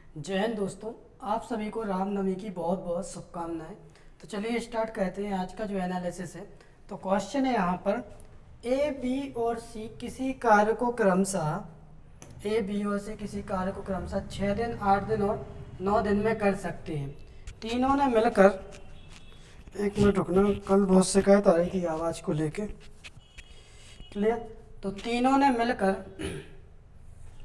जय हिंद दोस्तों। आप सभी को रामनवमी की बहुत बहुत शुभकामनाएं। तो चलिए स्टार्ट करते हैं आज का जो एनालिसिस है। तो क्वेश्चन है यहाँ पर, ए बी और सी किसी कार्य को क्रमशः ए बी और सी किसी कार्य को क्रमशः 6 दिन 8 दिन और 9 दिन में कर सकते हैं। तीनों ने मिलकर, एक मिनट रुकना, कल बहुत शिकायत आ रही थी आवाज़ को लेके। क्लियर। तो तीनों ने मिलकर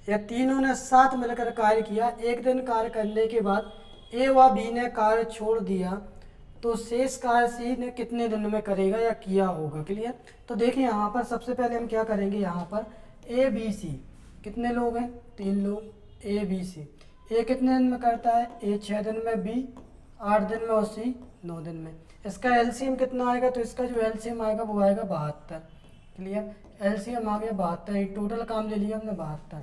या तीनों ने साथ मिलकर कार्य किया। एक दिन कार्य करने के बाद ए व बी ने कार्य छोड़ दिया, तो शेष कार्य सी ने कितने दिन में करेगा या किया होगा। क्लियर। तो देखिए यहाँ पर सबसे पहले हम क्या करेंगे, यहाँ पर ए बी सी कितने लोग हैं, 3 लोग। ए बी सी, ए कितने दिन में करता है, ए 6 दिन में, बी 8 दिन में और सी 9 दिन में। इसका एलसीएम कितना आएगा, तो इसका जो एलसीएम आएगा वो आएगा 72। क्लियर। एलसीएम आ गया 72, टोटल काम ले लिया हमने 72।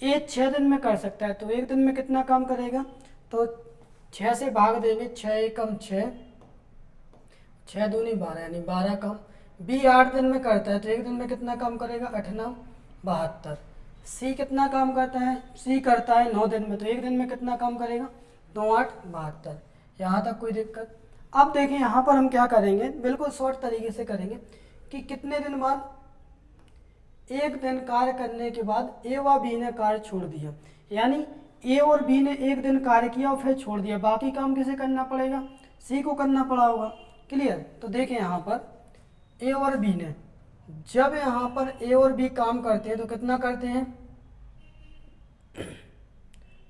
ए 6 दिन में कर सकता है, तो एक दिन में कितना काम करेगा, तो 6 से भाग देंगे, 6 एकम 6, 6 दूनी 12 यानी 12 काम। बी 8 दिन में करता है, तो एक दिन में कितना काम करेगा, 8 9 72। सी कितना काम करता है, सी करता है 9 दिन में, तो एक दिन में कितना काम करेगा, 9 8 72। यहाँ तक कोई दिक्कत। अब देखिए यहाँ पर हम क्या करेंगे, बिल्कुल शॉर्ट तरीके से करेंगे कि कितने दिन बाद, एक दिन कार्य करने के बाद ए व बी ने कार्य छोड़ दिया, यानी ए और बी ने एक दिन कार्य किया और फिर छोड़ दिया, बाकी काम किसे करना पड़ेगा, सी को करना पड़ा होगा। क्लियर। तो देखें यहाँ पर ए और बी ने, जब यहाँ पर ए और बी काम करते हैं तो कितना करते हैं,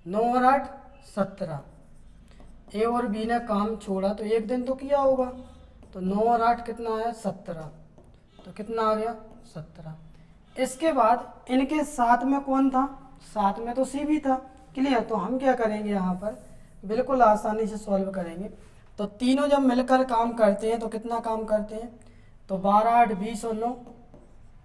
9 और 8 17। ए और बी ने काम छोड़ा तो एक दिन तो किया होगा, तो 9 और 8 कितना आया, 17। तो कितना आ गया, 17। इसके बाद इनके साथ में कौन था, साथ में तो सी भी था। क्लियर। तो हम क्या करेंगे यहाँ पर, बिल्कुल आसानी से सॉल्व करेंगे। तो तीनों जब मिलकर काम करते हैं तो कितना काम करते हैं, तो 12 8 20 और 9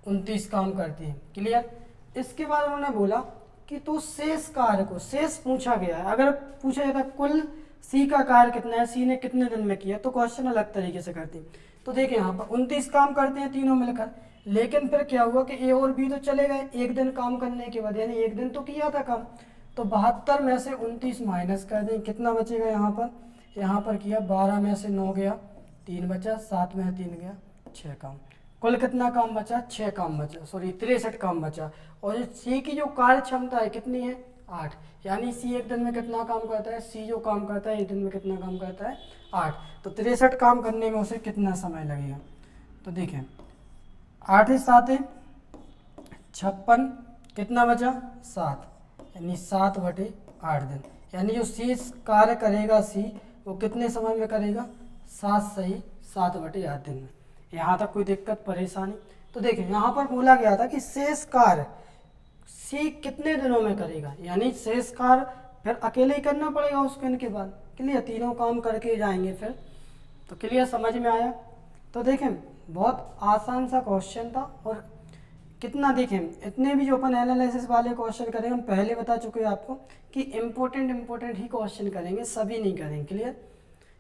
29 काम करते हैं। क्लियर। इसके बाद उन्होंने बोला कि तो शेष कार्य को, शेष पूछा गया है, अगर पूछा जाता कुल सी का कार्य कितना है, सी ने कितने दिन में किया, तो क्वेश्चन अलग तरीके से करते हैं। तो देखिए यहाँ पर 29 काम करते हैं तीनों मिलकर, लेकिन फिर क्या हुआ कि ए और बी तो चले गए एक दिन काम करने के बाद, यानी एक दिन तो किया था काम, तो 72 में से 29 माइनस कर दें, कितना बचेगा यहाँ पर किया 12 में से 9 गया, 3 बचा, 7 में से 3 गया, 6 काम। कुल कितना काम बचा, 6 काम बचा, सॉरी 63 काम बचा। और सी की जो कार्य क्षमता है कितनी है, 8, यानी सी एक दिन में कितना काम करता है, सी जो काम करता है एक दिन में कितना काम करता है, 8। तो 63 काम करने में उसे कितना समय लगेगा, तो देखें 8 ही 7 है 56, कितना बचा 7, यानी 7/8 दिन। यानी जो सी कार्य करेगा सी, वो कितने समय में करेगा, 7 सही 7/8 दिन में। यहाँ तक कोई दिक्कत परेशानी। तो देखिए यहाँ पर बोला गया था कि शेष कार्य सी कितने दिनों में करेगा, यानी शेष कार्य फिर अकेले ही करना पड़ेगा उसको इनके बाद। क्लियर। तीनों काम करके जाएंगे फिर। तो क्लियर, समझ में आया। तो देखें बहुत आसान सा क्वेश्चन था, और कितना देखें, इतने भी जो अपन एनालिसिस वाले क्वेश्चन करेंगे, हम पहले बता चुके हैं आपको कि इम्पोर्टेंट ही क्वेश्चन करेंगे, सभी नहीं करेंगे। क्लियर।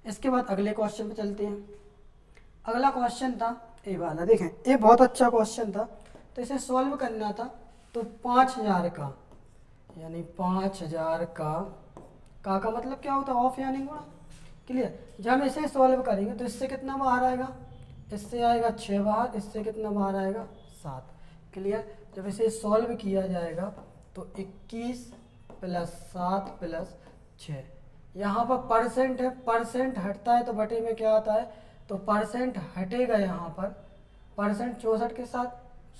इसके बाद अगले क्वेश्चन पे चलते हैं। अगला क्वेश्चन था ए वाला। देखें ये बहुत अच्छा क्वेश्चन था, तो इसे सॉल्व करना था। तो 5000 का, यानी 5000 का मतलब क्या होता है, ऑफ यानी गुणा। क्लियर। जब हम इसे सॉल्व करेंगे तो इससे कितना बाहर आएगा, इससे आएगा 6 बाहर, इससे कितना बाहर आएगा 7। क्लियर। जब इसे सॉल्व किया जाएगा तो 21 + 7 + 6, यहाँ पर परसेंट है, परसेंट हटता है तो बटे में क्या आता है, तो परसेंट हटेगा यहाँ पर, परसेंट 64 के साथ,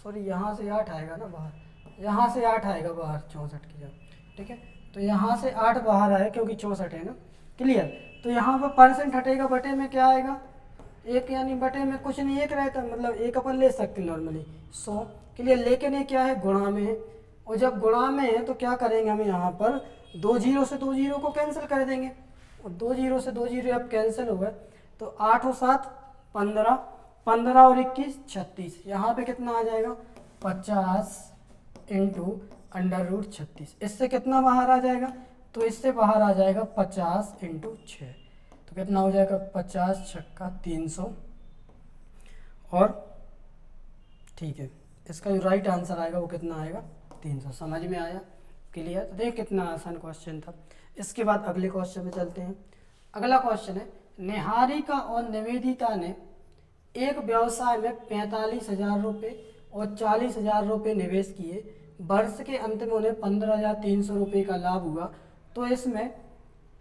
सॉरी यहाँ से 8 आएगा ना बाहर, यहाँ से 8 आएगा बाहर 64 की जगह। ठीक है। तो यहाँ से 8 बाहर आए क्योंकि 64 है ना। क्लियर। तो यहाँ पर परसेंट हटेगा, बटे में क्या आएगा, एक, यानी बटे में कुछ नहीं, एक रहता है, मतलब एक अपन ले सकते हैं नॉर्मली 100। क्लियर। लेकिन ये क्या है, गुणा में है, और जब गुणा में है तो क्या करेंगे हम यहाँ पर 2 जीरो से 2 जीरो को कैंसिल कर देंगे, और 2 जीरो से 2 जीरो अब कैंसिल हो गए, तो 8 और 7 15, 15 और 21 36, यहाँ पे कितना आ जाएगा 50 × √36। इससे कितना बाहर आ जाएगा, तो इससे बाहर आ जाएगा 50 × 6, तो कितना हो जाएगा 50 छक्का 300। और ठीक है, इसका जो राइट आंसर आएगा वो कितना आएगा, 300। समझ में आया। क्लियर। तो देख कितना आसान क्वेश्चन था। इसके बाद अगले क्वेश्चन में चलते हैं। अगला क्वेश्चन है, निहारिका और निवेदिता ने एक व्यवसाय में 45,000 रुपये और 40,000 रुपये निवेश किए। वर्ष के अंत में उन्हें 15,300 रुपये का लाभ हुआ। तो इसमें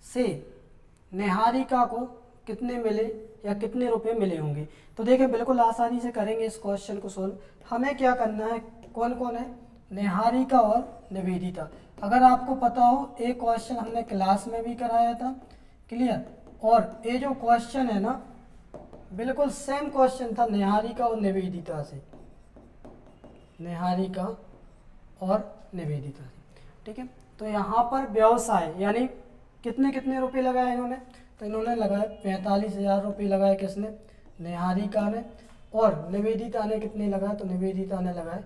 से निहारिका को कितने मिले या कितने रुपए मिले होंगे। तो देखिए बिल्कुल आसानी से करेंगे इस क्वेश्चन को सोल्व। हमें क्या करना है, कौन कौन है, निहारिका और निवेदिता। अगर आपको पता हो एक क्वेश्चन हमने क्लास में भी कराया था, क्लियर। और ये जो क्वेश्चन है ना बिल्कुल सेम क्वेश्चन था निहारिका और निवेदिता से, निहारिका और निवेदिता से, ठीक है। तो यहाँ पर व्यवसाय यानी कितने कितने रुपए लगाए इन्होंने, तो इन्होंने लगाए 45,000 रुपये लगाए किसने, निहारिका ने। और निवेदिता ने कितने लगाए, तो निवेदिता ने लगाए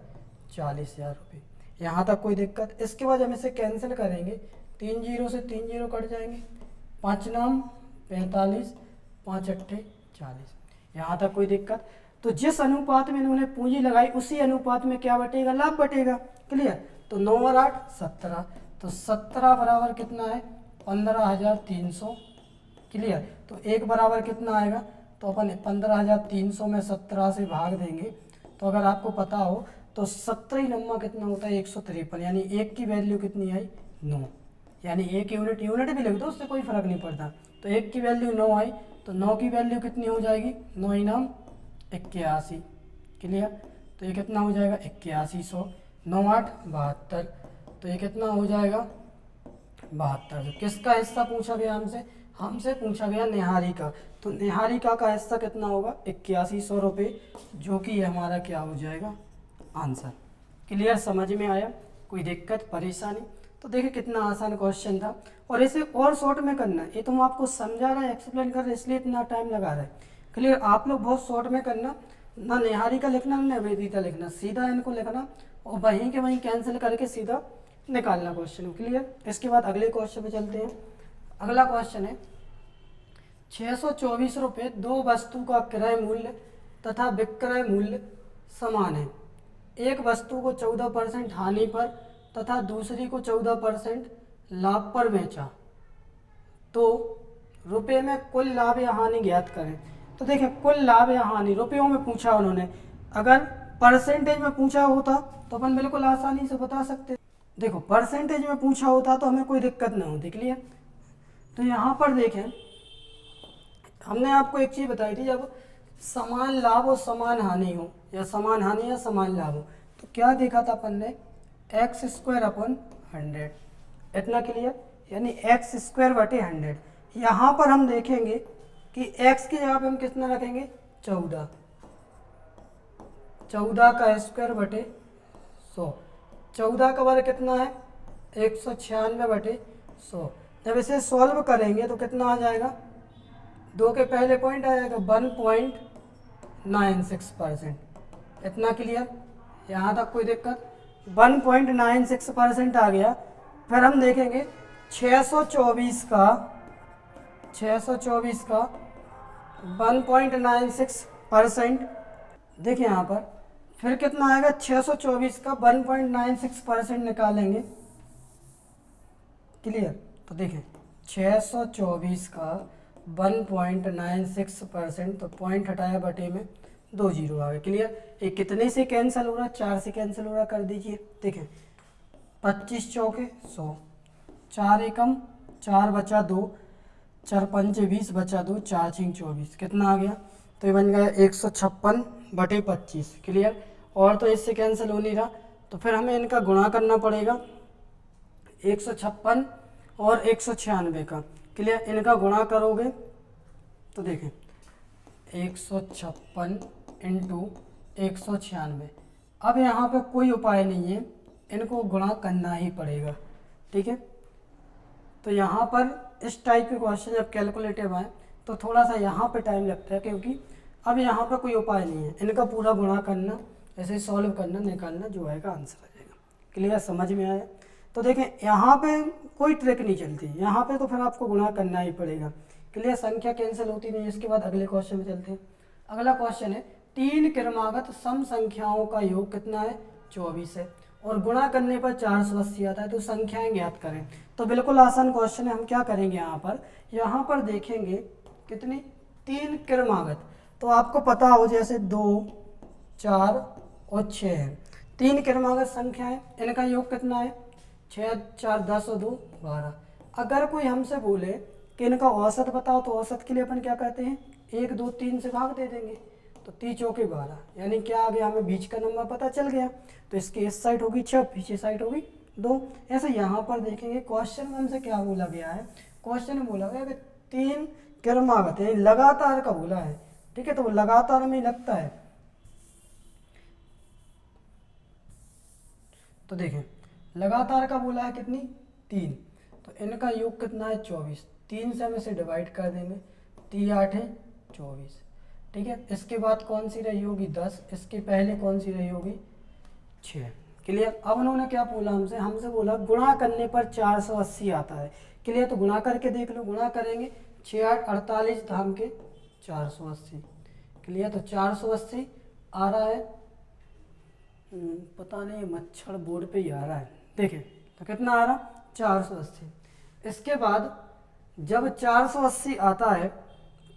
40,000 रुपये। यहाँ तक कोई दिक्कत। इसके बाद हम इसे कैंसिल करेंगे, 3 जीरो से 3 जीरो कट जाएंगे, 5 नाम 45, 5 अट्ठे 40। यहाँ तक कोई दिक्कत। तो जिस अनुपात में इन्होंने पूंजी लगाई उसी अनुपात में क्या बटेगा, लाभ बटेगा, क्लियर। तो 9 और 8 17, तो 17 बराबर कितना है, 15,300, क्लियर। तो एक बराबर कितना आएगा, तो अपन 15,300 में 17 से भाग देंगे। तो अगर आपको पता हो तो 17 नम्मा कितना होता है, 153, यानी एक की वैल्यू कितनी आई, 9। यानी एक यूनिट भी लिख दो, उससे कोई फर्क नहीं पड़ता। तो एक की वैल्यू 9 आई, तो 9 की वैल्यू कितनी हो जाएगी, 9 इनाम 81, क्लियर। तो ये कितना हो जाएगा, 8100, 9 8 72, तो ये कितना हो जाएगा 72। तो किसका हिस्सा पूछा गया हमसे पूछा गया निहारिका। तो निहारिका का हिस्सा कितना होगा, 8100 रुपये, जो कि हमारा क्या हो जाएगा, आंसर। क्लियर, समझ में आया, कोई दिक्कत परेशानी। तो देखिए कितना आसान क्वेश्चन था। और इसे और शॉर्ट में करना है, ये तो मैं आपको समझा रहा है, एक्सप्लेन कर रहा है, इसलिए इतना टाइम लगा रहा है। क्लियर, आप लोग बहुत शॉर्ट में करना, ना निहारिका लिखना ना निवेदिता लिखना, सीधा इनको लिखना और वहीं के वहीं कैंसिल करके सीधा निकालना क्वेश्चन, क्लियर। इसके बाद अगले क्वेश्चन पे चलते हैं। अगला क्वेश्चन है, 624 रुपये दो वस्तु का क्रय मूल्य तथा विक्रय मूल्य समान है। एक वस्तु को 14% हानि पर तथा दूसरी को 14% लाभ पर बेचा, तो रुपए में कुल लाभ या हानि ज्ञात करें। तो देखिए कुल लाभ या हानि रुपयों में पूछा उन्होंने, अगर परसेंटेज में पूछा होता तो अपन बिल्कुल आसानी से बता सकते। देखो परसेंटेज में पूछा होता तो हमें कोई दिक्कत ना होती, क्लियर। तो यहाँ पर देखें, हमने आपको एक चीज़ बताई थी, जब समान लाभ और समान हानि हो या समान हानि या समान लाभ हो, तो क्या देखा था अपन ने, x² अपन 100, इतना क्लियर, यानी x² बटे 100। यहाँ पर हम देखेंगे कि x की जगह पे हम कितना रखेंगे, 14, 14 का स्क्वायर बटे 100, 14 का वर्ग कितना है, 196 बटे 100। जब इसे सॉल्व करेंगे तो कितना आ जाएगा, 2 के पहले पॉइंट आ जाएगा 1.96%, इतना क्लियर। यहाँ तक कोई दिक्कत, 1.96% आ गया। फिर हम देखेंगे 624 का 1.96%, देखिए यहाँ पर फिर कितना आएगा, 624 का 1.96% निकालेंगे, क्लियर। तो देखें 624 का 1.96%, तो पॉइंट हटाया बटे में 2 जीरो आ गए, क्लियर। ये कितने से कैंसिल हो रहा, 4 से कैंसिल हो रहा, कर दीजिए। देखें 25 चौके 100, 4 एकम 4 बचा 2, 4 पंचे 20 बचा 2, 4 छिंग 24, कितना आ गया, तो ये बन गया 156 बटे 25, क्लियर। और तो इससे कैंसिल हो नहीं रहा, तो फिर हमें इनका गुणा करना पड़ेगा, 156 और 196 का, क्लियर। इनका गुणा करोगे तो देखें 156 इंटू 196। अब यहाँ पे कोई उपाय नहीं है, इनको गुणा करना ही पड़ेगा, ठीक है। तो यहाँ पर इस टाइप के क्वेश्चन जब कैलकुलेटिव आए तो थोड़ा सा यहाँ पे टाइम लगता है, क्योंकि अब यहाँ पे कोई उपाय नहीं है, इनका पूरा गुणा करना, ऐसे सॉल्व करना, निकालना, जो आएगा आंसर आ जाएगा, क्लियर, समझ में आया। तो देखें यहाँ पे कोई ट्रिक नहीं चलती, यहाँ पे तो फिर आपको गुणा करना ही पड़ेगा, क्लियर, संख्या कैंसिल होती नहीं। इसके बाद अगले क्वेश्चन में चलते हैं। अगला क्वेश्चन है, 3 क्रमागत सम संख्याओं का योग कितना है, 24 है। और गुणा करने पर 480 आता है, तो संख्याएं ज्ञात करें। तो बिल्कुल आसान क्वेश्चन है। हम क्या करेंगे यहाँ पर देखेंगे कितनी 3 क्रमागत। तो आपको पता हो जैसे 2, 4 और 6 है, 3 क्रमागत संख्या है, इनका योग कितना है 6, 4, 10 और 2 12। अगर कोई हमसे बोले कि इनका औसत बताओ, तो औसत के लिए अपन क्या कहते हैं 1, 2, 3 से भाग दे देंगे, तो 3 चौके 12, यानी क्या आ गया हमें बीच का नंबर पता चल गया। तो इसकी इस साइड होगी 6, पीछे साइड होगी 2। ऐसे यहाँ पर देखेंगे क्वेश्चन में हमसे क्या बोला गया है, क्वेश्चन में बोला गया कि 3 क्रमागत यानी लगातार का बोला है, ठीक है, तो वो लगातार में लगता है। तो देखें लगातार का बोला है कितनी 3, तो इनका योग कितना है 24, 3 से हम इसे डिवाइड कर देंगे, 3 8 है 24, ठीक है। इसके बाद कौन सी रही होगी 10, इसके पहले कौन सी रही होगी 6। क्लियर। अब उन्होंने क्या बोला हमसे बोला गुणा करने पर 480 आता है। क्लियर, तो गुणा करके देख लो, गुणा करेंगे 6 8 48 धाम के 480। क्लियर, तो 480 आ रहा है, पता नहीं मच्छर बोर्ड पे ही आ रहा है, देखें तो कितना आ रहा 480। इसके बाद जब 480 आता है,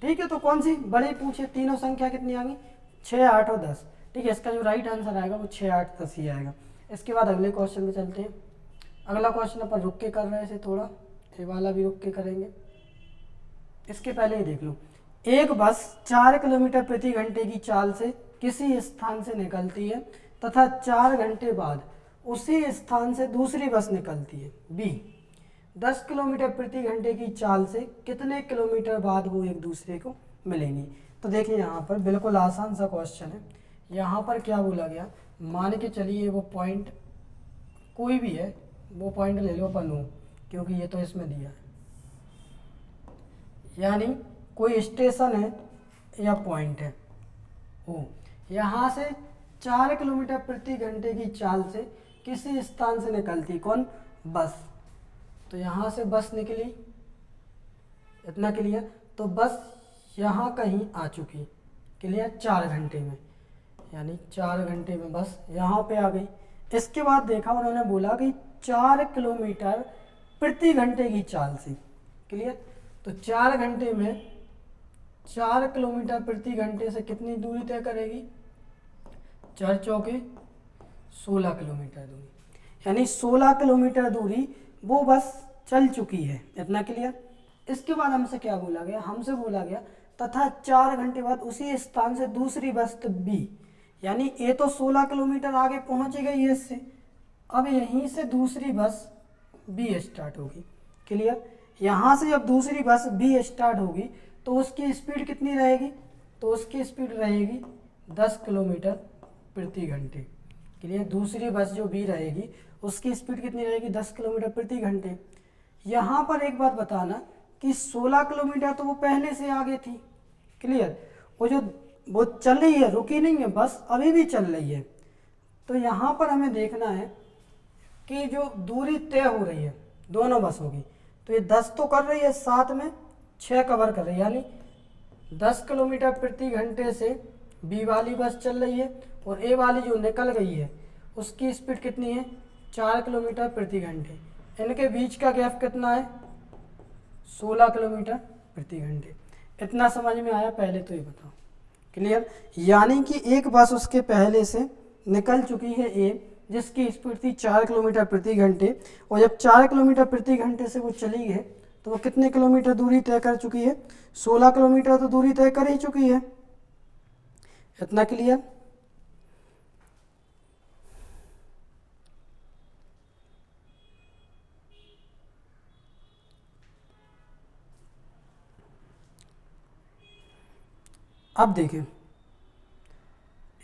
ठीक है, तो कौन सी बड़ी पूछे, तीनों संख्या कितनी आ गई 6 8 और 10, ठीक है। इसका जो राइट आंसर आएगा वो 6 8 10 ही आएगा। इसके बाद अगले क्वेश्चन में चलते हैं। अगला क्वेश्चन अपन रुक के कर रहे हैं इसे थोड़ा, ये वाला भी रुक के करेंगे। इसके पहले ही देख लो, एक बस 4 किलोमीटर प्रति घंटे की चाल से किसी स्थान से निकलती है तथा 4 घंटे बाद उसी स्थान से दूसरी बस निकलती है। बी 10 किलोमीटर प्रति घंटे की चाल से कितने किलोमीटर बाद वो एक दूसरे को मिलेंगी। तो देखिए यहाँ पर बिल्कुल आसान सा क्वेश्चन है। यहाँ पर क्या बोला गया, मान के चलिए वो पॉइंट कोई भी है, वो पॉइंट ले लो अपन हो, क्योंकि ये तो इसमें दिया है, यानी कोई स्टेशन है या पॉइंट है ओ, यहाँ से 4 किलोमीटर प्रति घंटे की चाल से किसी स्थान से निकलती कौन बस। तो यहाँ से बस निकली, इतना क्लियर, तो बस यहाँ कहीं आ चुकी, क्लियर 4 घंटे में, यानी 4 घंटे में बस यहाँ पे आ गई। इसके बाद देखा उन्होंने बोला कि 4 किलोमीटर प्रति घंटे की चाल से, क्लियर, तो 4 घंटे में 4 किलोमीटर प्रति घंटे से कितनी दूरी तय करेगी, 4 चौके 16 किलोमीटर दूरी, यानी 16 किलोमीटर दूरी वो बस चल चुकी है, इतना क्लियर। इसके बाद हमसे क्या बोला गया, हमसे बोला गया तथा 4 घंटे बाद उसी स्थान से दूसरी बस बी, यानी ये तो 16 किलोमीटर आगे पहुंच गई है इससे, अब यहीं से दूसरी बस बी स्टार्ट होगी। क्लियर, यहाँ से जब दूसरी बस बी स्टार्ट होगी तो उसकी स्पीड कितनी रहेगी, तो उसकी स्पीड रहेगी 10 किलोमीटर प्रति घंटे। क्लियर, दूसरी बस जो बी रहेगी उसकी स्पीड कितनी रहेगी 10 किलोमीटर प्रति घंटे। यहाँ पर एक बात बताना कि 16 किलोमीटर तो वो पहले से आगे थी। क्लियर, वो चल रही है, रुकी नहीं है, बस अभी भी चल रही है। तो यहाँ पर हमें देखना है कि जो दूरी तय हो रही है दोनों बसों की, तो ये 10 तो कर रही है, साथ में 6 कवर कर रही है, यानी 10 किलोमीटर प्रति घंटे से बी वाली बस चल रही है और ए वाली जो निकल गई है उसकी स्पीड कितनी है 4 किलोमीटर प्रति घंटे। इनके बीच का गैप कितना है 16 किलोमीटर प्रति घंटे। इतना समझ में आया, पहले तो ये बताओ। क्लियर, यानी कि एक बस उसके पहले से निकल चुकी है ए, जिसकी स्पीड थी 4 किलोमीटर प्रति घंटे, और जब 4 किलोमीटर प्रति घंटे से वो चली है तो वो कितने किलोमीटर दूरी तय कर चुकी है, 16 किलोमीटर तो दूरी तय कर ही चुकी है। इतना क्लियर। अब देखें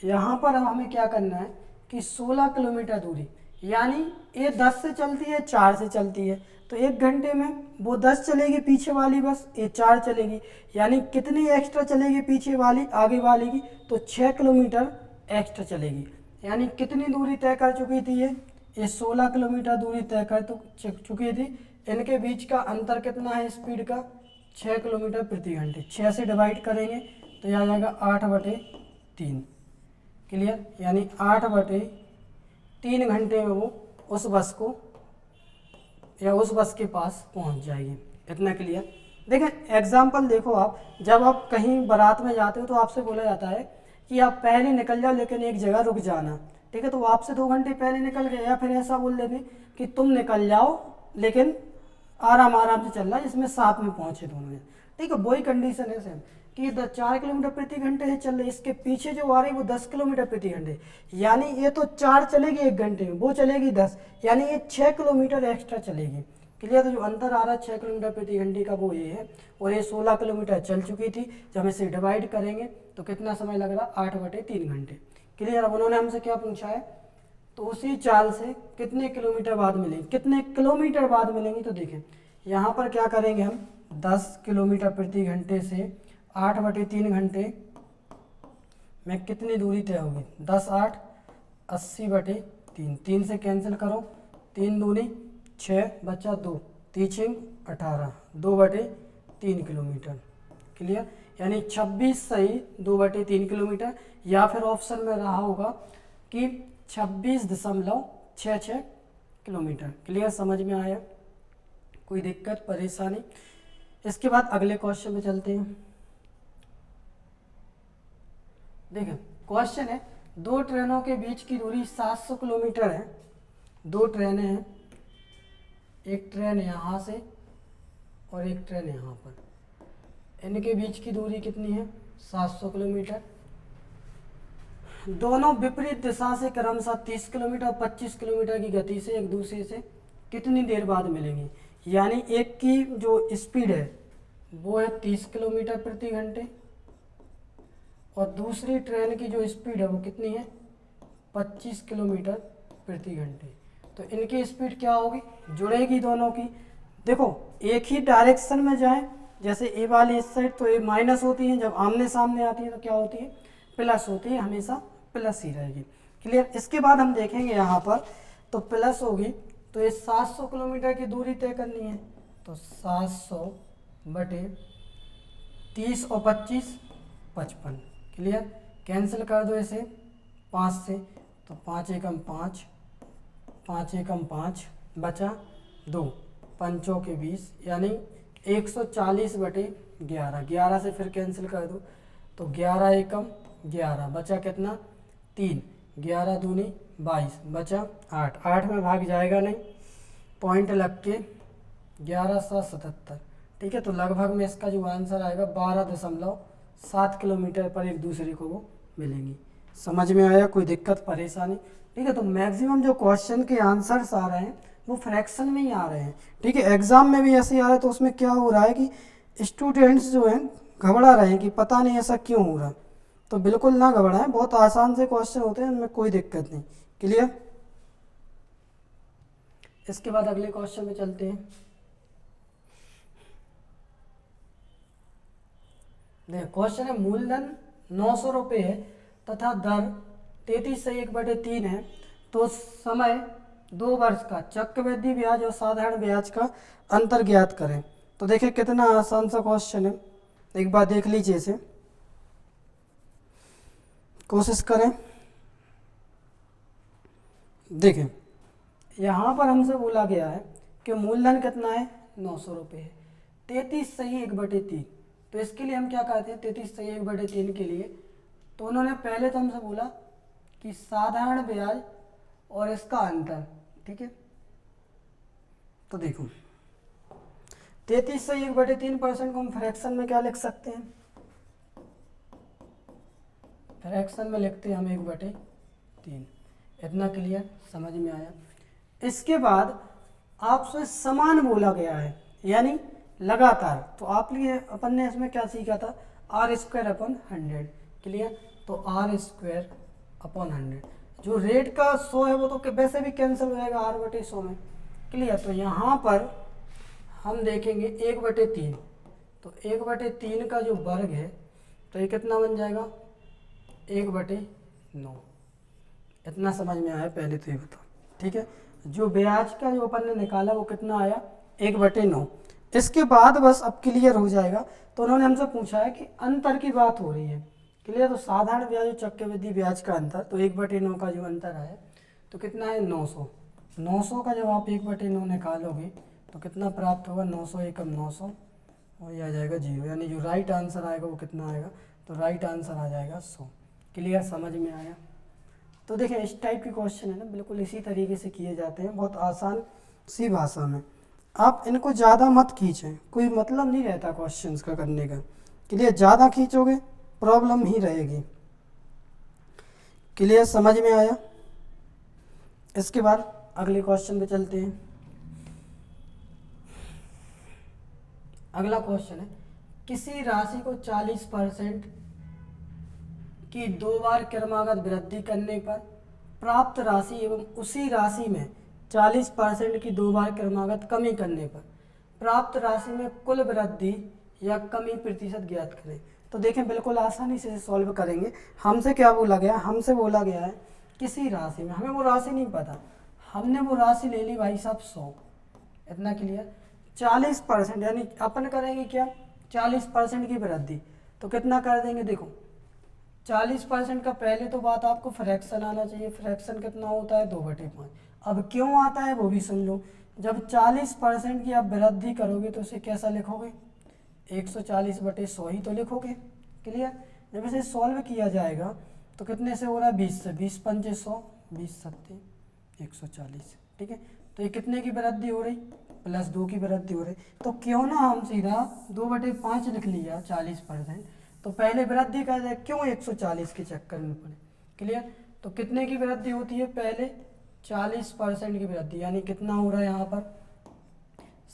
यहाँ पर हमें क्या करना है कि 16 किलोमीटर दूरी, यानी ये 10 से चलती है 4 से चलती है, तो 1 घंटे में वो 10 चलेगी पीछे वाली बस, ये 4 चलेगी, यानी कितनी एक्स्ट्रा चलेगी पीछे वाली आगे वाली की, तो 6 किलोमीटर एक्स्ट्रा चलेगी। यानी कितनी दूरी तय कर चुकी थी ये 16 किलोमीटर दूरी तय कर चुकी थी। इनके बीच का अंतर कितना है स्पीड का 6 किलोमीटर प्रति घंटे। 6 से डिवाइड करेंगे तो यह आ जाएगा 8/3। क्लियर, यानी 8/3 3 घंटे में वो उस बस को या उस बस के पास पहुंच जाएगी। इतना क्लियर। देखें एग्जाम्पल देखो, आप जब आप कहीं बारात में जाते हो तो आपसे बोला जाता है कि आप पहले निकल जाओ लेकिन एक जगह रुक जाना, ठीक है। तो वो आपसे 2 घंटे पहले निकल गए, या फिर ऐसा बोल देते कि तुम निकल जाओ लेकिन आराम आराम से चल रहा है, जिसमें साथ में पहुंचे दोनों, ठीक है। वही कंडीशन है सेम कि 4 किलोमीटर प्रति घंटे से चल रही, इसके पीछे जो आ रही है वो 10 किलोमीटर प्रति घंटे, यानी ये तो 4 चलेगी 1 घंटे में, वो चलेगी 10, यानी ये 6 किलोमीटर एक्स्ट्रा चलेगी। क्लियर। तो जो अंतर आ रहा है 6 किलोमीटर प्रति घंटे का वो ये है, और ये 16 किलोमीटर चल चुकी थी। जब हम इसे डिवाइड करेंगे तो कितना समय लग रहा है, 8/3 घंटे। क्लियर। अब उन्होंने हमसे क्या पूछा है, तो उसी चाल से कितने किलोमीटर बाद मिलेंगे, कितने किलोमीटर बाद मिलेंगी। तो देखें यहाँ पर क्या करेंगे हम, 10 किलोमीटर प्रति घंटे से 8/3 घंटे में कितनी दूरी तय होगी, 10 8 80/3, 3 से कैंसिल करो, 3 दूनी 6 बचा 2, 3 18, 2/3 किलोमीटर। क्लियर। यानी 26 सही 2/3 किलोमीटर, या फिर ऑप्शन में रहा होगा कि 26.66 किलोमीटर। क्लियर, समझ में आया, कोई दिक्कत परेशानी। इसके बाद अगले क्वेश्चन में चलते हैं। देखिए क्वेश्चन है, 2 ट्रेनों के बीच की दूरी 700 किलोमीटर है। 2 ट्रेनें हैं, एक ट्रेन यहाँ से और एक ट्रेन यहाँ पर, इनके बीच की दूरी कितनी है, 700 किलोमीटर। दोनों विपरीत दिशा से क्रमशः 30 किलोमीटर और 25 किलोमीटर की गति से एक दूसरे से कितनी देर बाद मिलेंगी। यानी एक की जो स्पीड है वो है 30 किलोमीटर प्रति घंटे, और दूसरी ट्रेन की जो स्पीड है वो कितनी है, 25 किलोमीटर प्रति घंटे। तो इनकी स्पीड क्या होगी, जुड़ेगी दोनों की। देखो एक ही डायरेक्शन में जाएं, जैसे ए वाली इस साइड तो ए माइनस होती है, जब आमने सामने आती है तो क्या होती है, प्लस होती है, हमेशा प्लस ही रहेगी। क्लियर। इसके बाद हम देखेंगे यहाँ पर तो प्लस होगी, तो ये 700 किलोमीटर की दूरी तय करनी है, तो 700/30 और 25 55। क्लियर। कैंसिल कर दो इसे 5 से, तो 5 एकम 5, 5 एकम 5 बचा 2, 5 के 20, यानी 140/11। 11 से फिर कैंसिल कर दो, तो 11 एकम 11 बचा कितना 3, 11 दूनी 22 बचा 8, 8 में भाग जाएगा नहीं, पॉइंट लग के 11 7 77। ठीक है। तो लगभग में इसका जो आंसर आएगा 12.7 किलोमीटर पर एक दूसरे को वो मिलेंगी। समझ में आया, कोई दिक्कत परेशानी। ठीक है। तो मैक्सिमम जो क्वेश्चन के आंसर्स आ रहे हैं वो फ्रैक्शन में ही आ रहे हैं। ठीक है। एग्जाम में भी ऐसे आ रहा है, तो उसमें क्या हो रहा है कि स्टूडेंट्स जो हैं घबरा रहे हैं कि पता नहीं ऐसा क्यों हो रहा। तो बिल्कुल ना घबराएं, बहुत आसान से क्वेश्चन होते हैं, उनमें कोई दिक्कत नहीं। क्लियर। इसके बाद अगले क्वेश्चन में चलते हैं। देखो क्वेश्चन है, मूलधन 900 रुपये है तथा दर 33/1/3 है, तो समय 2 वर्ष का चक्रवृद्धि ब्याज और साधारण ब्याज का अंतर ज्ञात करें। तो देखिए कितना आसान सा क्वेश्चन है, एक बार देख लीजिए इसे, कोशिश करें। देखें यहाँ पर हमसे बोला गया है कि मूलधन कितना है, 900 रुपये है, 33/1/3। तो इसके लिए हम क्या कहते हैं, 33/1/3 के लिए तो उन्होंने पहले तो हमसे बोला कि साधारण ब्याज और इसका अंतर। ठीक है। तो देखो 33/1/3% को हम फ्रैक्शन में क्या लिख सकते हैं, फ्रैक्शन में लिखते हैं हम 1/3। इतना क्लियर, समझ में आया। इसके बाद आपसे समान बोला गया है, यानी लगातार। तो आप लिए अपन ने इसमें क्या सीखा था, r²/100। क्लियर। तो r²/100 जो रेट का 100 है वो तो वैसे भी कैंसिल हो जाएगा r/100 में। क्लियर। तो यहाँ पर हम देखेंगे 1/3, तो 1/3 का जो वर्ग है तो ये कितना बन जाएगा, 1/9। इतना समझ में आया, पहले तो ये बताओ। ठीक है। जो ब्याज का जो अपन ने निकाला वो कितना आया, 1/9। इसके बाद बस अब क्लियर हो जाएगा। तो उन्होंने हमसे पूछा है कि अंतर की बात हो रही है। क्लियर। तो साधारण ब्याज और चक्रवृद्धि ब्याज का अंतर, तो 1/9 का जो अंतर है तो कितना है 900। 900 का जब आप 1/9 निकालोगे तो कितना प्राप्त होगा, 900 एकम 900 और ये आ जाएगा 0, यानी जो राइट आंसर आएगा वो कितना आएगा, तो राइट आंसर आ जाएगा 100। क्लियर, समझ में आया। तो देखिए इस टाइप के क्वेश्चन है ना बिल्कुल इसी तरीके से किए जाते हैं, बहुत आसान सी भाषा में। आप इनको ज़्यादा मत खींचें, कोई मतलब नहीं रहता क्वेश्चंस का करने का। क्लियर, ज़्यादा खींचोगे प्रॉब्लम ही रहेगी। क्लियर, समझ में आया। इसके बाद अगले क्वेश्चन पे चलते हैं। अगला क्वेश्चन है, किसी राशि को 40% की 2 बार क्रमागत वृद्धि करने पर प्राप्त राशि एवं उसी राशि में 40% की 2 बार क्रमागत कमी करने पर प्राप्त राशि में कुल वृद्धि या कमी प्रतिशत ज्ञात करें। तो देखें बिल्कुल आसानी से सॉल्व करेंगे। हमसे क्या बोला गया, हमसे बोला गया है किसी राशि में, हमें वो राशि नहीं पता, हमने वो राशि ले ली भाई साहब 100, इतना क्लियर। 40% यानी अपन करेंगे क्या, 40% की वृद्धि, तो कितना कर देंगे, देखो 40% का पहले तो बात आपको फ्रैक्शन आना चाहिए। फ्रैक्शन कितना होता है, 2/5। अब क्यों आता है वो भी सुन लो। जब 40% की आप वृद्धि करोगे तो उसे कैसा लिखोगे, 140/100 ही तो लिखोगे। क्लियर, जब इसे सॉल्व किया जाएगा तो कितने से हो रहा है, 20 से, 20 पंचे 100, 20 सत्ते 140। ठीक है, तो ये कितने की वृद्धि हो रही, +2 की वृद्धि हो रही। तो क्यों ना हम सीधा 2/5 लिख लिया 40%, तो पहले वृद्धि कर दे, क्यों 140 के चक्कर में पड़े। क्लियर, तो कितने की वृद्धि होती है, पहले 40% की वृद्धि, यानी कितना हो रहा है यहाँ पर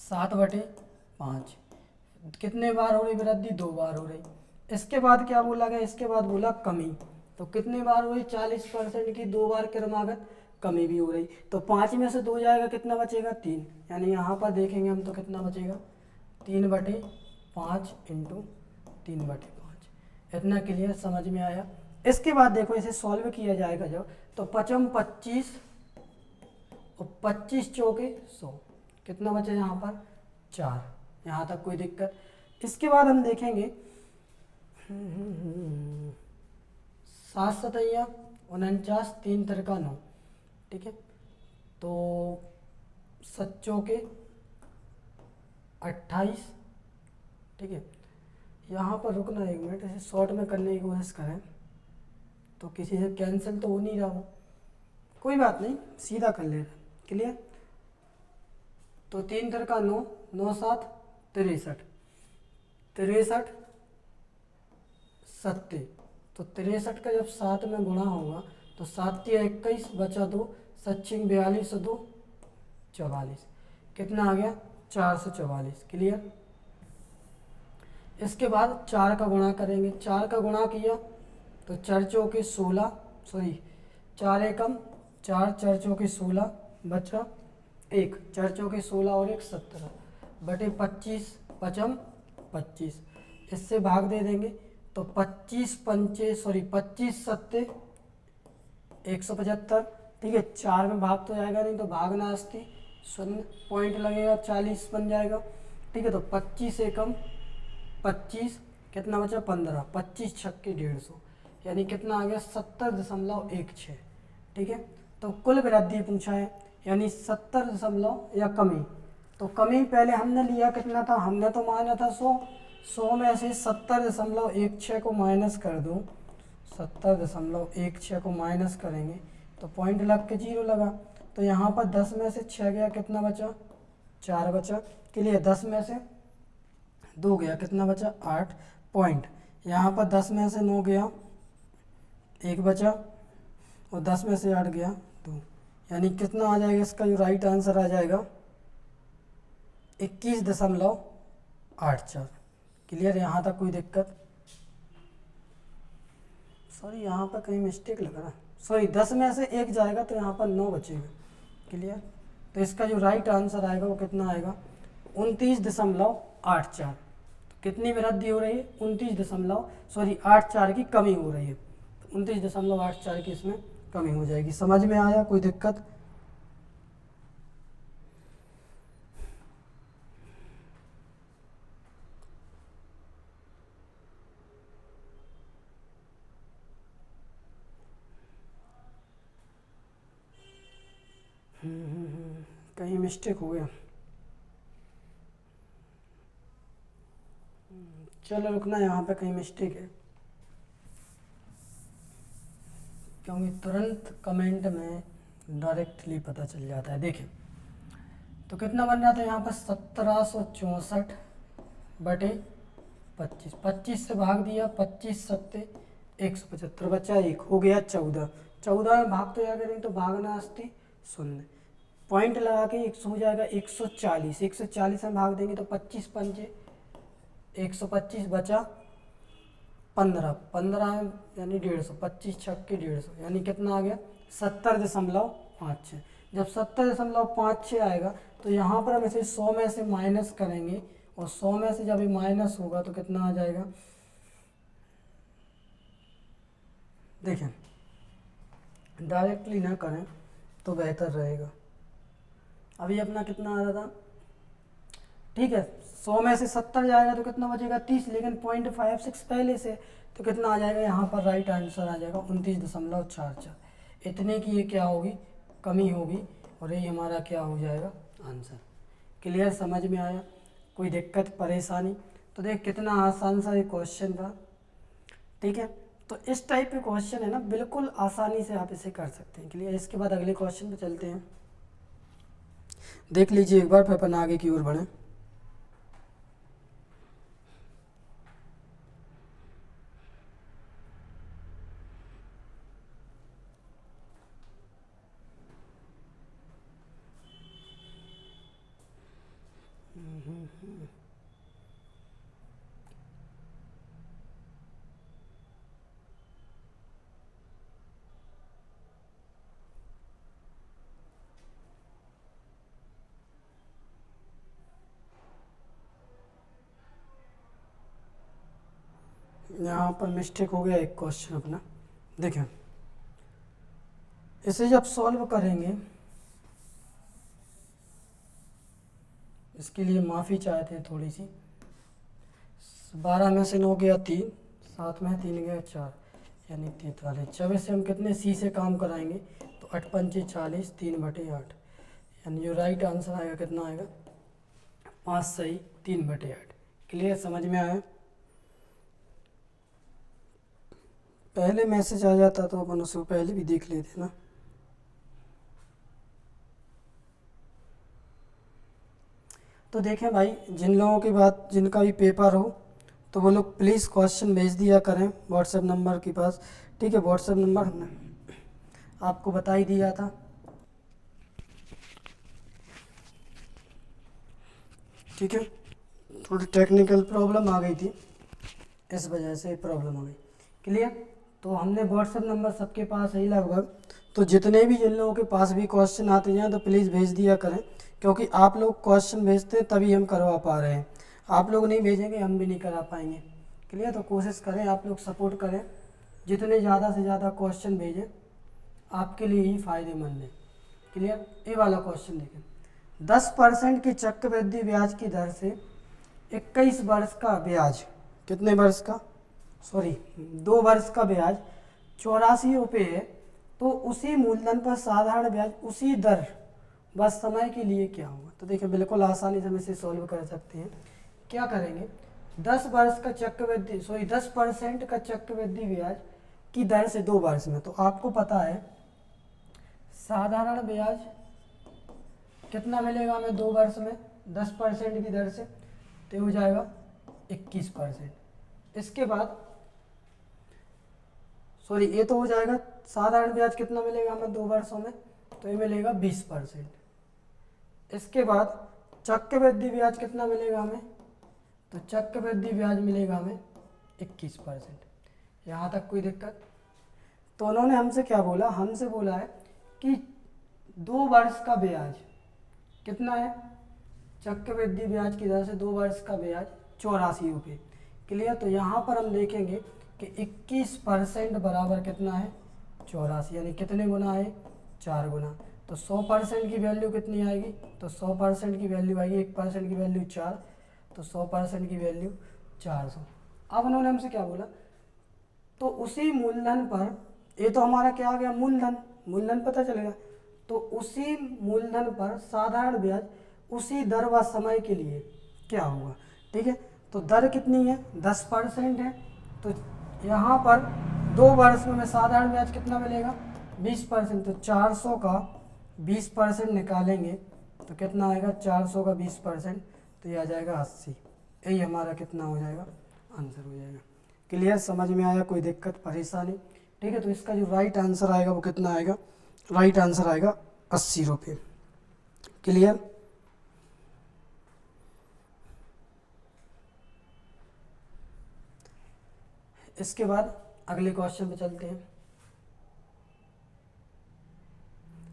7/5। कितने बार हो रही वृद्धि, 2 बार हो रही। इसके बाद क्या बोला गया, इसके बाद बोला कमी, तो कितने बार हुई, 40% की 2 बार क्रमागत कमी भी हो रही। तो 5 में से 2 जाएगा, कितना बचेगा, 3, यानी यहाँ पर देखेंगे हम तो कितना बचेगा, 3/5 इंटू 3/5। इतना क्लियर, समझ में आया। इसके बाद देखो इसे सॉल्व किया जाएगा जब, तो 5 25 और 25 चौके 100, कितना बचे यहाँ पर 4, यहाँ तक कोई दिक्कत। इसके बाद हम देखेंगे 7 सतैया 49, 3 तिरका 9। ठीक है, तो 7 चौके 28। ठीक है, यहाँ पर रुकना 1 मिनट, इसे शॉर्ट में करने की कोशिश करें, तो किसी से कैंसिल तो हो नहीं रहा हो, कोई बात नहीं सीधा कर लेना। क्लियर, तो 3 तिरका 9, 9 7 63, 63 सत्ते, तो 63 का जब 7 में गुणा होगा तो 7 या 21 बचा 2, 7 42 2 44, कितना आ गया 444। क्लियर, इसके बाद 4 का गुणा करेंगे, 4 का गुणा किया तो 4 चौके 16, सॉरी 4 एकम 4, 4 चौके 16 बचा 1, 4 चौके 16 और 1 17 बटे 25 पचम 25, इससे भाग दे देंगे तो 25 पंचे सॉरी 25 सत्ते 175। ठीक है, 4 में भाग तो जाएगा नहीं, तो भागना अस्ति 0 पॉइंट लगेगा, 40 बन जाएगा। ठीक है, तो 25 एकम 25, कितना बचा 15, 25 छक्के 150, यानी कितना आ गया 70.16। ठीक है, तो कुल वृद्धि पूछा है, यानी 70 दशमलव या कमी, तो कमी पहले हमने लिया कितना था, हमने तो माना था 100, 100 में से 70.16 को माइनस कर दूँ, 70.16 को माइनस करेंगे तो पॉइंट लग के 0 लगा, तो यहाँ पर 10 में से 6 गया, कितना बचा 4 बचा। के लिए 10 में से 2 गया, कितना बचा 8 पॉइंट। यहाँ पर 10 में से 9 गया, 1 बचा, और 10 में से 8 गया 2, यानी कितना आ जाएगा, इसका जो राइट आंसर आ जाएगा 21.84। क्लियर, यहाँ तक कोई दिक्कत, सॉरी यहाँ पर कहीं मिस्टेक लग रहा है, सॉरी 10 में से 1 जाएगा तो यहाँ पर 9 बचेगा। क्लियर, तो इसका जो राइट आंसर आएगा वो कितना आएगा 29.84। तो कितनी वृद्धि हो रही है, 84 की कमी हो रही है, 29.84 की इसमें कमी हो जाएगी। समझ में आया, कोई दिक्कत। मिस्टेक हो गया। चलो रुकना, यहाँ पे कहीं मिस्टेक है, क्योंकि तुरंत कमेंट में डायरेक्टली पता चल जाता है। देखें तो कितना बन रहा था यहाँ पर 1764 बटे 25, 25 से भाग दिया, 25 सत्ते 175, बचा 1, हो गया 14। 14 में भाग तो क्या करें, तो भागना अस्ति 0, पॉइंट लगा के 100 हो जाएगा 140, 140 में भाग देंगे तो 25 पंजे 125, बचा 15, 15 यानी 150, 25 छक्के 150, यानी कितना आ गया 70.56। जब 70.56 आएगा तो यहाँ पर हम इसे 100 में से माइनस करेंगे, और 100 में से जब ये माइनस होगा तो कितना आ जाएगा, देखें डायरेक्टली ना करें तो बेहतर रहेगा। अभी अपना कितना आ रहा था, ठीक है 100 में से 70 जाएगा तो कितना बचेगा 30, लेकिन 0.56 पहले से, तो कितना आ जाएगा यहाँ पर राइट आंसर आ जाएगा 29.44। इतने की ये क्या होगी, कमी होगी, और ये हमारा क्या हो जाएगा आंसर। क्लियर, समझ में आया, कोई दिक्कत परेशानी? तो देख कितना आसान सा ये क्वेश्चन था, ठीक है। तो इस टाइप के क्वेश्चन है ना, बिल्कुल आसानी से आप इसे कर सकते हैं। क्लियर, इसके बाद अगले क्वेश्चन पे चलते हैं, देख लीजिए एक बार, फिर अपन आगे की ओर बढ़ें। यहाँ पर मिस्टेक हो गया एक क्वेश्चन अपना, देखें इसे जब सॉल्व करेंगे, इसके लिए माफ़ी चाहते हैं थोड़ी सी। 12 में से 9 गया 3, 7 में 3 गया 4, यानी 43। 24 से हम कितने सी से काम कराएंगे, तो 8 पंचे 40, 3/8, यानी जो राइट आंसर आएगा कितना आएगा 5 सही 3/8। क्लियर, समझ में आया? पहले मैसेज आ जाता तो अपन उसको पहले भी देख लेते ना। तो देखें भाई, जिन लोगों की बात, जिनका भी पेपर हो तो वो लोग प्लीज़ क्वेश्चन भेज दिया करें व्हाट्सएप नंबर के पास, ठीक है। व्हाट्सएप नंबर हमने आपको बता ही दिया था, ठीक है। थोड़ी टेक्निकल प्रॉब्लम आ गई थी, इस वजह से प्रॉब्लम हो गई। क्लियर, तो हमने व्हाट्सएप नंबर सबके पास है लगभग, तो जितने भी जिन लोगों के पास भी क्वेश्चन आते हैं तो प्लीज़ भेज दिया करें, क्योंकि आप लोग क्वेश्चन भेजते हैं तभी हम करवा पा रहे हैं। आप लोग नहीं भेजेंगे हम भी नहीं करा पाएंगे। क्लियर, तो कोशिश करें आप लोग सपोर्ट करें, जितने ज़्यादा से ज़्यादा क्वेश्चन भेजें आपके लिए ही फ़ायदेमंद है। क्लियर, ये वाला क्वेश्चन देखें, 10% की चक्रवृद्धि ब्याज की दर से 21 वर्ष का ब्याज, कितने वर्ष का, सॉरी 2 वर्ष का ब्याज 84 रुपये है, तो उसी मूलधन पर साधारण ब्याज उसी दर बस समय के लिए क्या होगा। तो देखिए बिल्कुल आसानी से हम इसे सॉल्व कर सकते हैं। क्या करेंगे, 10 वर्ष का चक्रवृद्धि, सॉरी 10% का चक्रवृद्धि ब्याज की दर से 2 वर्ष में, तो आपको पता है साधारण ब्याज कितना मिलेगा हमें 2 वर्ष में 10% की दर से, तो हो जाएगा 21%। इसके बाद सॉरी ये तो हो जाएगा, साधारण ब्याज कितना मिलेगा हमें 2 वर्षों में, तो ये मिलेगा 20%। इसके बाद चक्रवृद्धि ब्याज कितना मिलेगा हमें, तो चक्रवृद्धि ब्याज मिलेगा हमें 21%। यहाँ तक कोई दिक्कत? तो उन्होंने हमसे क्या बोला, हमसे बोला है कि 2 वर्ष का ब्याज कितना है, चक्रवृद्धि ब्याज की दर से 2 वर्ष का ब्याज 84 रुपये। क्लियर, तो यहाँ पर हम देखेंगे कि 21% बराबर कितना है 84, यानी कितने गुना है 4 गुना। तो 100% की वैल्यू कितनी आएगी, तो 100% की वैल्यू आएगी, 1% की वैल्यू 4, तो 100% की वैल्यू 400। अब उन्होंने हमसे क्या बोला, तो उसी मूलधन पर, ये तो हमारा क्या आ गया मूलधन, मूलधन पता चलेगा, तो उसी मूलधन पर साधारण ब्याज उसी दर व समय के लिए क्या होगा। ठीक है, तो दर कितनी है 10% है, तो यहाँ पर 2 वर्ष में साधारण ब्याज कितना मिलेगा 20%, तो 400 का 20% निकालेंगे तो कितना आएगा 400 का 20%, तो ये आ जाएगा 80। यही हमारा कितना हो जाएगा आंसर हो जाएगा। क्लियर, समझ में आया, कोई दिक्कत परेशानी। ठीक है, तो इसका जो राइट आंसर आएगा वो कितना आएगा, राइट आंसर आएगा 80 रुपये। क्लियर। इसके बाद अगले क्वेश्चन पे चलते हैं।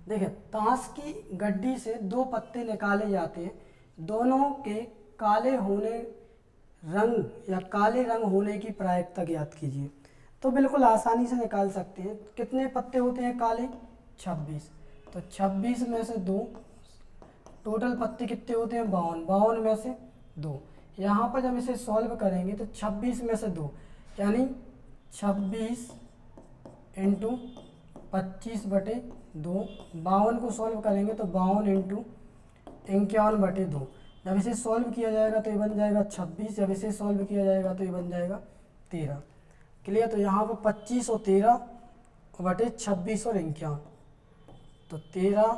देखिए, ताश की गड्डी से 2 पत्ते निकाले जाते हैं, दोनों के काले होने रंग या काले रंग होने की प्रायिकता ज्ञात कीजिए। तो बिल्कुल आसानी से निकाल सकते हैं। कितने पत्ते होते हैं काले 26, तो 26 में से 2, टोटल पत्ते कितने होते हैं 52, 52 में से 2। यहाँ पर जब इसे सॉल्व करेंगे तो 26 में से 2 यानी 26 इंटू 25/2, 52 को सॉल्व करेंगे तो 52 इंटू 51/2। जब इसे सॉल्व किया जाएगा तो ये बन जाएगा 26, जब इसे सॉल्व किया जाएगा तो ये बन जाएगा 13। क्लियर, तो यहाँ पर 25 और 13/26 और 51, तो 13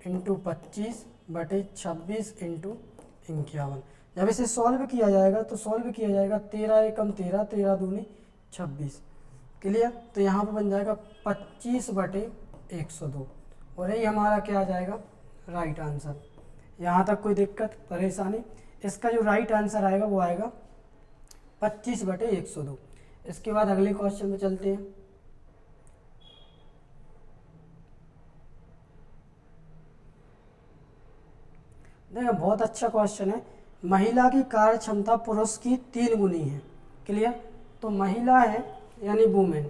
इंटू 25/26 इंटू 51। जब इसे सॉल्व किया जाएगा तो सॉल्व किया जाएगा 13 एकम 13, 13 दूनी 26। क्लियर, तो यहाँ पर बन जाएगा 25/102, और यही हमारा क्या आ जाएगा राइट आंसर। यहाँ तक कोई दिक्कत परेशानी। इसका जो राइट आंसर आएगा वो आएगा 25/102। इसके बाद अगले क्वेश्चन में चलते हैं। देखिए, बहुत अच्छा क्वेश्चन है। महिला की कार्य क्षमता पुरुष की 3 गुनी है। क्लियर, तो महिला है यानी वुमेन,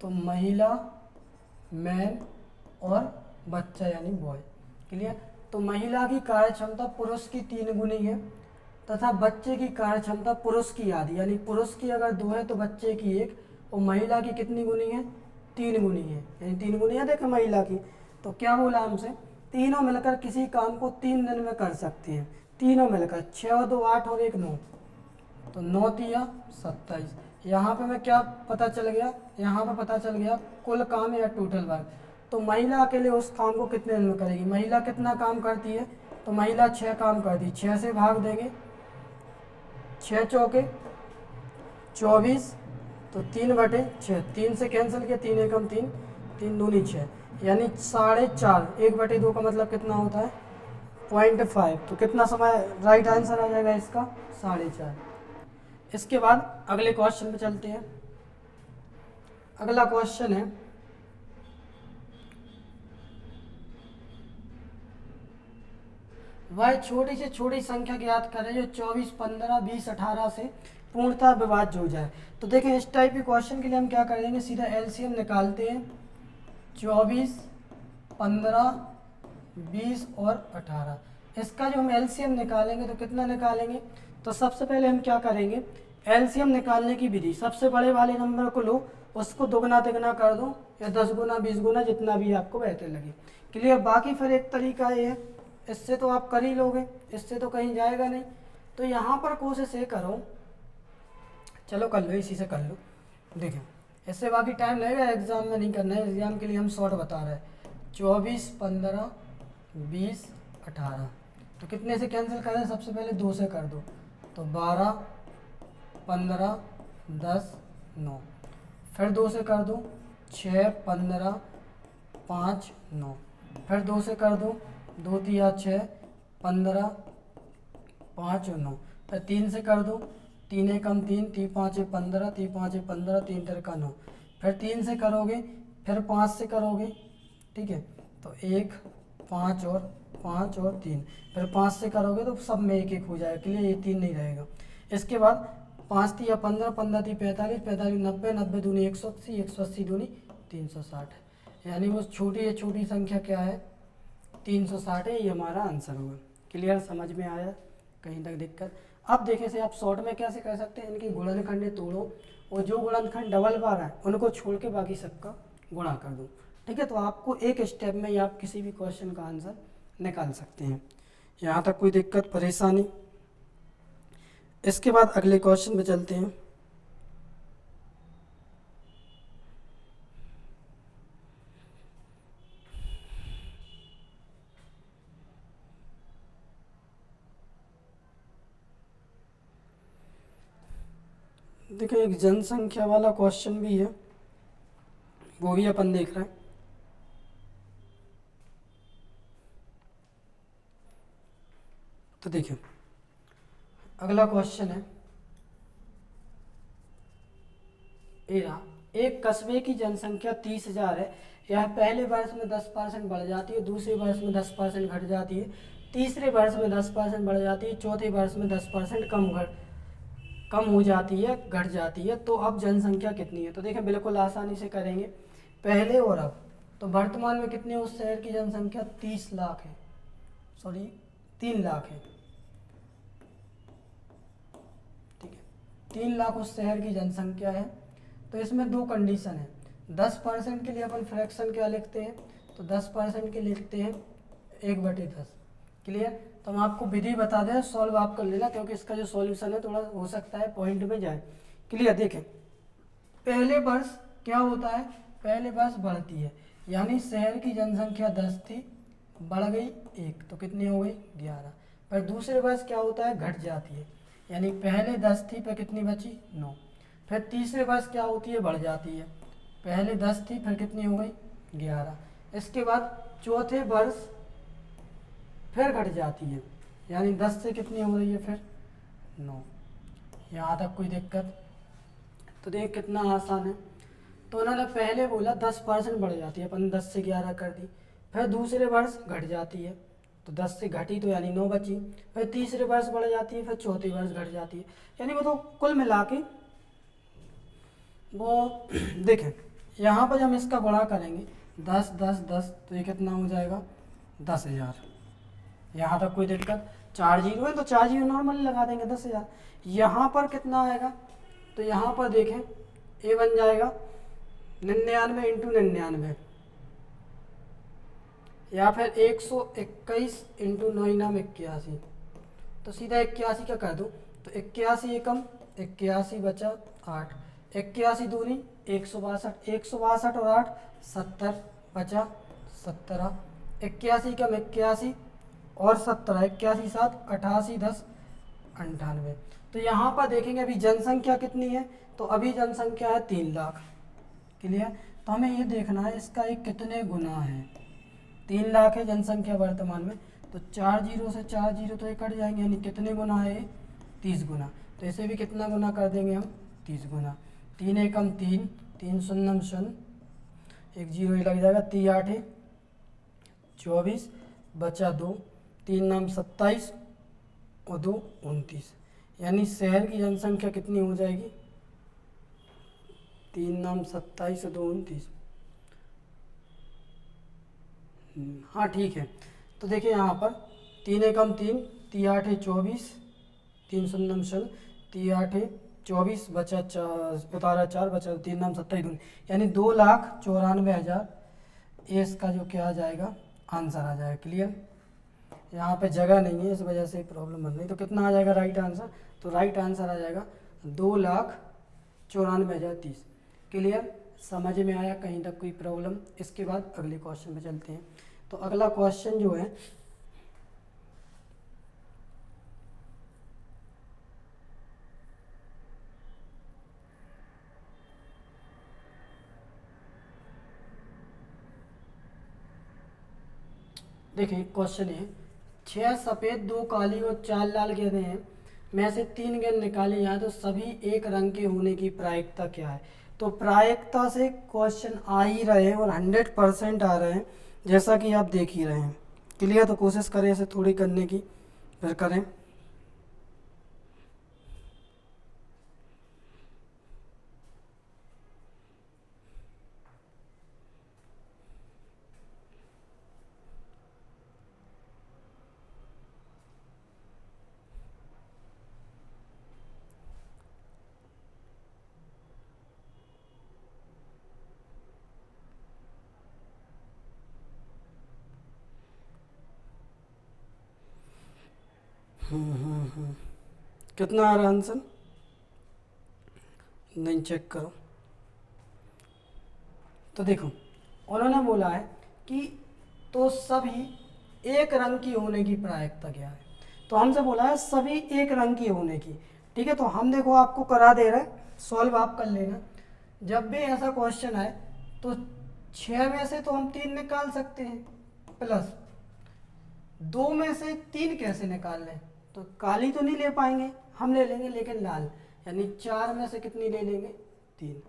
तो महिला मैन और बच्चा यानी बॉय। क्लियर, तो महिला की कार्य क्षमता पुरुष की 3 गुनी है तथा बच्चे की कार्य क्षमता पुरुष की आधी, यानी पुरुष की अगर 2 है तो बच्चे की 1, और महिला की कितनी गुनी है 3 गुनी है, यानी 3 गुनी है। देखो महिला की, तो क्या बोला हमसे, तीनों मिलकर किसी काम को 3 दिन में कर सकती हैं। तीनों मिलकर 6 और 2 8 और 1 9, तो 9 तिया 27। यहाँ पे मैं क्या पता चल गया, यहाँ पे पता चल गया कुल काम या टोटल वर्क। तो महिला अकेले उस काम को कितने दिन में करेगी, महिला कितना काम करती है, तो महिला 6 काम करती, 6 से भाग देंगे, 6 चौके 24, तो 3/6, 3 से कैंसिल किया, 3 एकम 3, 3 दूनी 6, यानी 4.5, 1/2 का मतलब कितना होता है 0.5, तो कितना समय राइट आंसर आ जाएगा इसका 4.5। इसके बाद अगले क्वेश्चन पे चलते हैं। अगला क्वेश्चन है, वह छोटी से छोटी संख्या ज्ञात करें जो 24, 15, 20, 18 से पूर्णतः विभाज्य हो जाए। तो देखें, इस टाइप के क्वेश्चन के लिए हम क्या करेंगे, सीधा एलसीएम निकालते हैं। 24, 15, 20 और 18, इसका जो हम एलसीएम निकालेंगे तो कितना निकालेंगे, तो सबसे पहले हम क्या करेंगे, एलसीएम निकालने की विधि, सबसे बड़े वाले नंबर को लो, उसको दुगना तिगना कर दो, या 10 गुना 20 गुना, जितना भी आपको बेहतर लगे। क्लियर, बाकी फिर एक तरीका ये है, इससे तो आप कर ही लोगे, इससे तो कहीं जाएगा नहीं। तो यहाँ पर कोशिश ये करो, चलो कर लो, इसी से कर लो। देखिए, इससे बाकी टाइम लगेगा, एग्जाम में नहीं करना है, एग्जाम के लिए हम शॉर्ट बता रहे हैं। 24, 15, 20, 18, तो कितने से कैंसिल करें, सबसे पहले 2 से कर दो, तो 12, 15, 10, 9, फिर 2 से कर दो, 6, 15, 5, 9, फिर 2 से कर दो, 2 तिया 6, 15, 5 और 9, फिर 3 से कर दो, 3 एकम 3, 3 5 15, 3 5 15, 3 तिरका 9, फिर 3 से करोगे, फिर 5 से करोगे, ठीक है, तो 1, 5 और 3, फिर 5 से करोगे तो सब में 1 1 हो जाएगा। क्लियर, ये 3 नहीं रहेगा। इसके बाद 5 तिया 15, 15 ती 45, 45 90, 90 दूनी 180, 180 दूनी 360, यानी वो छोटी संख्या क्या है 360 है, ये हमारा आंसर होगा। क्लियर, समझ में आया, कहीं तक दिक्कत। अब देखे से आप शॉर्ट में कैसे कर सकते हैं, इनकी गुणनखंड तोड़ो और जो गुणनखंड डबल बार है उनको छोड़ के बाकी सबका गुणा कर दो। ठीक है, तो आपको एक स्टेप में ही आप किसी भी क्वेश्चन का आंसर निकाल सकते हैं। यहाँ तक कोई दिक्कत परेशानी? इसके बाद अगले क्वेश्चन पे चलते हैं। देखिए एक जनसंख्या वाला क्वेश्चन भी है, वो भी अपन देख रहे हैं। तो देखिए अगला क्वेश्चन है, एक कस्बे की जनसंख्या 30,000 है। यह पहले वर्ष में 10% बढ़ जाती है, दूसरे वर्ष में 10% घट जाती है, तीसरे वर्ष में 10% बढ़ जाती है, चौथे वर्ष में 10% कम हो जाती है, घट जाती है। तो अब जनसंख्या कितनी है? तो देखें बिल्कुल आसानी से करेंगे, पहले और अब। तो वर्तमान में कितनी है उस शहर की जनसंख्या? 30 लाख है, सॉरी 3 लाख है। ठीक है, 3 लाख उस शहर की जनसंख्या है। तो इसमें दो कंडीशन है। 10% के लिए अपन फ्रैक्शन क्या लिखते हैं? तो 10% के लिए लिखते हैं 1/10। क्लियर? तो हम आपको विधि बता दें, सॉल्व आप कर लेना, क्योंकि इसका जो सॉल्यूशन है थोड़ा हो सकता है पॉइंट में जाए। क्लियर? देखें पहले वर्ष क्या होता है? पहले वर्ष बढ़ती है, यानी शहर की जनसंख्या 10 थी, बढ़ गई 1, तो कितनी हो गई? 11। पर दूसरे वर्ष क्या होता है? घट जाती है, यानी पहले 10 थी पर कितनी बची? 9। फिर तीसरे वर्ष क्या होती है? बढ़ जाती है, पहले 10 थी फिर कितनी हो गई? 11। इसके बाद चौथे वर्ष फिर घट जाती है, यानी 10 से कितनी हो रही है फिर? 9। यहाँ तक कोई दिक्कत? तो देख कितना आसान है। तो उन्होंने पहले बोला 10% बढ़ जाती है, अपन 10 से 11 कर दी। फिर दूसरे वर्ष घट जाती है, तो 10 से घटी तो यानी 9 बची। फिर तीसरे वर्ष बढ़ जाती है, फिर चौथे वर्ष घट जाती है, यानी वो तो कुल मिला के वो देखें यहाँ पर जब हम इसका गुणा करेंगे 10 10 10, तो ये कितना हो जाएगा? 10,000। यहाँ तक कोई दिक्कत? 4 जीरो है तो 4 जीरो नॉर्मली लगा देंगे, 10,000। यहाँ पर कितना आएगा? तो यहाँ पर देखें ए बन जाएगा 99 इंटू 99, या फिर 121 इंटू 9 नाम 81। तो सीधा 81 का कर दो, तो 81 एकम 81 बचा 8, 81 दूनी 162, 162 और 8 70 बचा 17, 81 कम 81 और 17, 81 7 88 10 98। तो यहाँ पर देखेंगे अभी जनसंख्या कितनी है? तो अभी जनसंख्या है 3 लाख। क्लियर? तो हमें ये देखना है इसका एक कितने गुना है। 3 लाख है जनसंख्या वर्तमान में, तो 4 जीरो से 4 जीरो तो ये कट जाएंगे, यानी कितने गुना है ये? 30 गुना। तो इसे भी कितना गुना कर देंगे हम? 30 गुना। 3 एकम 3, 3 शून्यम शून्य, 1 जीरो ही लग जाएगा, 3 8 24 बचा 2, 3 नाम 27 और 2 29, यानी शहर की जनसंख्या कितनी हो जाएगी? 3 नाम 27 और 2 29। हाँ ठीक है। तो देखिए यहाँ पर 3 एकम 3, 3 8 24, 3 शून्यम शून्य, 3 8 24 बचा 4, उतारा 4 बचा 3 नाम 27 दूनी, यानी 2,94,000 ये इसका जो क्या आ जाएगा? आंसर आ जाएगा। क्लियर? यहाँ पे जगह नहीं है, इस वजह से प्रॉब्लम बन रही। तो कितना आ जाएगा राइट आंसर? तो राइट आंसर आ जाएगा 2,94,030। क्लियर? समझ में आया? कहीं तक कोई प्रॉब्लम? इसके बाद अगले क्वेश्चन पे चलते हैं। तो अगला क्वेश्चन जो है देखिए क्वेश्चन है, 6 सफ़ेद 2 काली और 4 लाल गेंदें हैं, में से 3 गेंद निकाली जाए तो सभी एक रंग के होने की प्रायिकता क्या है? तो प्रायिकता से क्वेश्चन आ ही रहे हैं और 100% आ रहे हैं, जैसा कि आप देख ही रहे हैं। क्लियर? तो कोशिश करें इसे थोड़ी करने की, फिर करें। कितना आ रहा आंसर? नहीं, चेक करो। तो देखो, उन्होंने बोला है कि तो सभी एक रंग की होने की प्रायिकता क्या है। तो हमसे बोला है सभी एक रंग की होने की। ठीक है, तो हम देखो आपको करा दे रहे हैं, सॉल्व आप कर लेना। जब भी ऐसा क्वेश्चन आए तो 6 में से तो हम 3 निकाल सकते हैं, प्लस 2 में से 3 कैसे निकाल लें? तो काली तो नहीं ले पाएंगे, हम ले लेंगे लेकिन लाल, यानी 4 में से कितनी ले लेंगे? 3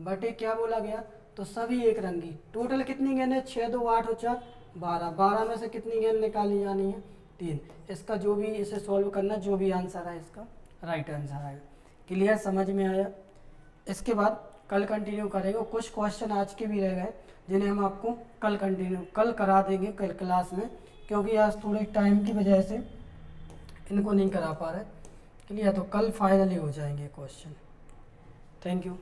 बटे क्या बोला गया? तो सभी एक रंगी। टोटल कितनी गेंद है? 6 2 8 और 4 12। 12 में से कितनी गेंद निकाली जानी है? 3। इसका जो भी इसे सॉल्व करना, जो भी आंसर है इसका राइट आंसर आएगा। क्लियर, समझ में आया? इसके बाद कल कंटिन्यू करेंगे। कुछ क्वेश्चन आज के भी रह गए जिन्हें हम आपको कल करा देंगे, कल क्लास में, क्योंकि आज थोड़े टाइम की वजह से इनको नहीं करा पा रहे। क्लियर, तो कल फाइनली हो जाएंगे क्वेश्चन। Thank you.